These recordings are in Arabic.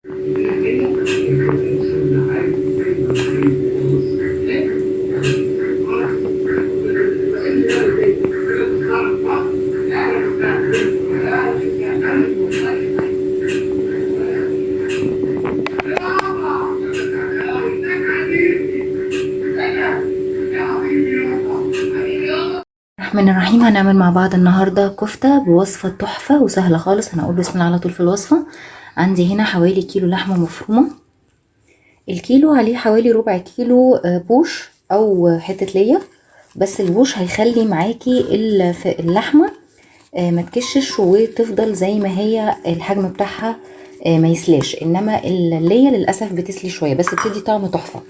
الرحمن الرحيم. هنعمل مع بعض النهاردة كفتة بوصفة تحفة وسهلة خالص. هنقول بسم الله على طول في الوصفة. عندي هنا حوالي كيلو لحمة مفرومة. الكيلو عليه حوالي ربع كيلو بوش او حتة ليا، بس البوش هيخلي معاكي اللحمة ما تكشش وتفضل زي ما هي الحجم بتاعها، ما يسلاش. انما الليا للأسف بتسلي شوية بس بتدي طعم تحفة.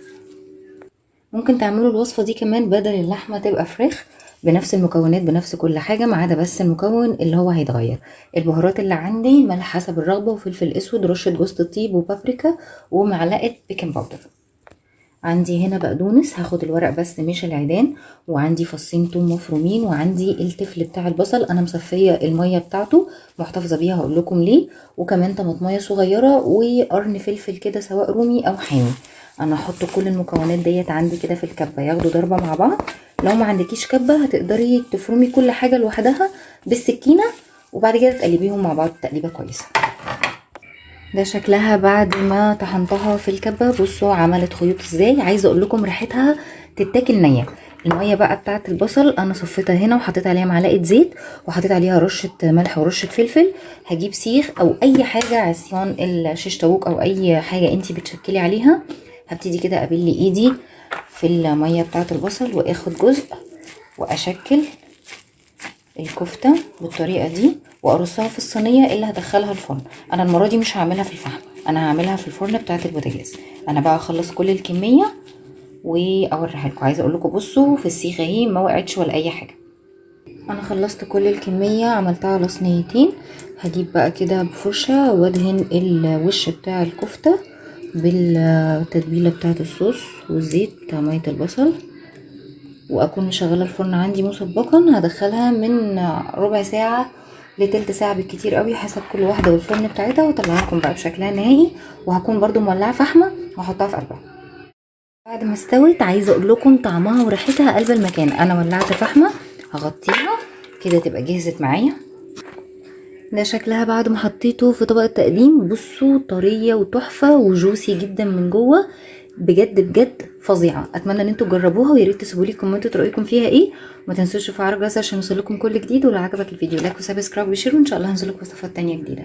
ممكن تعملوا الوصفة دي كمان بدل اللحمة تبقى فراخ بنفس المكونات بنفس كل حاجة، ما عدا بس المكون اللي هو هيتغير. البهارات اللي عندي ملح حسب الرغبة وفلفل اسود، رشة جوز الطيب وبابريكا ومعلقة بيكنج باودر. عندي هنا بقدونس، هاخد الورق بس مش العيدان، وعندي فصين توم مفرومين، وعندي التفل بتاع البصل انا مصفيه الميه بتاعته محتفظه بيها هقول لكم ليه، وكمان طماطميه صغيره وقرن فلفل كده سواء رومي او حامي. انا هحط كل المكونات ديت عندي كده في الكبه ياخدوا ضربه مع بعض. لو ما عندكيش كبه هتقدري تفرمي كل حاجه لوحدها بالسكينه، وبعد كده تقلبيهم مع بعض تقليبه كويسه. ده شكلها بعد ما طحنتها في الكبه. بصوا عملت خيوط ازاي. عايزه اقول لكم ريحتها تتاكل نيه. الميه بقى بتاعه البصل انا صفيتها هنا وحطيت عليها معلقه زيت وحطيت عليها رشه ملح ورشه فلفل. هجيب سيخ او اي حاجه عصيان الشيش طاووق او اي حاجه انتي بتشكلي عليها. هبتدي كده ابل ايدي في الميه بتاعه البصل واخد جزء واشكل الكفته بالطريقه دي وارصها في الصينيه اللي هدخلها الفرن. انا المره دي مش هعملها في الفحم، انا هعملها في الفرن بتاعه البوتاجاز. انا بقى اخلص كل الكميه واوريها لكم. عايزه اقول لكم بصوا في السيخه اهي ما وقعتش ولا اي حاجه. انا خلصت كل الكميه عملتها على صينيتين. هجيب بقى كده بفرشه وادهن الوش بتاع الكفته بالتتبيله بتاعه الصوص والزيت بتاع ميه البصل، واكون مشغله الفرن عندي مسبقا. هدخلها من ربع ساعه لتلت ساعه بالكتير قوي حسب كل واحده والفرن بتاعتها، واطلعها لكم بقى بشكلها النهائي. وهكون برضو مولعه فحمه وهحطها في قلبها. بعد ما استوت عايزه اقول لكم طعمها وريحتها قلب المكان. انا ولعت فحمه هغطيها كده تبقى جهزت معايا. ده شكلها بعد ما حطيته في طبق التقديم. بصوا طريه وتحفه وجوسي جدا من جوه، بجد بجد فظيعه. اتمنى ان انتوا تجربوها ويا ريت تسيبوا لي كومنتات رايكم فيها ايه. وما تنسوش تفعلوا الجرس عشان يوصلكم كل جديد. ولو عجبك الفيديو لايك وسبسكرايب وشير، وان شاء الله هنزل لكم وصفات تانية جديده.